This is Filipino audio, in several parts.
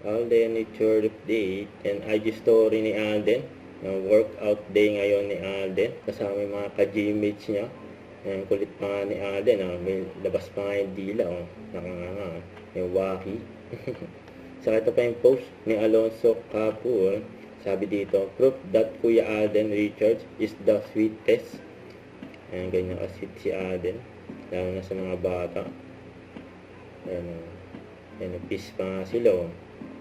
Alden Richard update and IG story ni Alden. Workout day ngayon ni Alden. Kasama yung mga ka-gmates niya. Kulit pa nga ni Alden. May labas pa nga yung dila. Nakanganga. Yung waki. Saka ito pa yung post ni Alonso Capu. Sabi dito, proof that Kuya Alden Richards is the sweetest. Ayan, ganyan ka-sweet si Alden. Lalo na sa mga bata. Ayan, peace pa nga sila.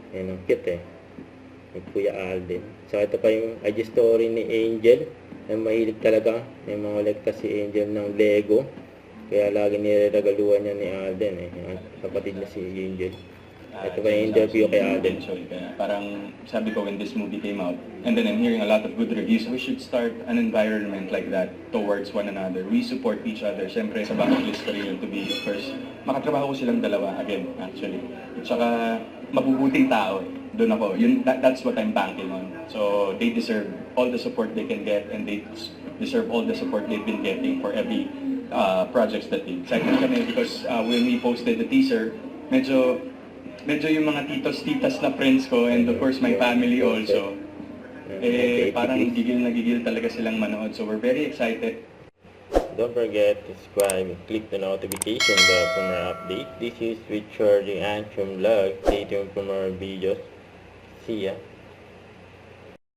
Ayan, ang cute ni Kuya Alden. Saka ito pa yung IG story ni Angel. Ayan, mahilig talaga. May mga kolekta si Angel ng Lego. Kaya lagi niregaluhan niya ni Alden. Ayan, kapatid na si Angel. Ito pa yung interview kay Alden. Kaya parang sabi ko when this movie came out, and then I'm hearing a lot of good reviews, we should start an environment like that towards one another. We support each other. Siyempre sa bucket list ko rin yun to be first. Makatrabaho ko silang dalawa again, actually. At saka mabubuting tao. Doon ako. That's what I'm banking on. So they deserve all the support they can get, and they deserve all the support they've been getting for every projects that they. Excited kami because when we posted the teaser, medyo yung mga titos-titas na friends ko, and of course my family also, parang gigil talaga silang manood. So we're very excited. Don't forget to subscribe and click the notification bell for more updates. This is Richard the Antrim Vlog. Stay tuned for more videos. See ya.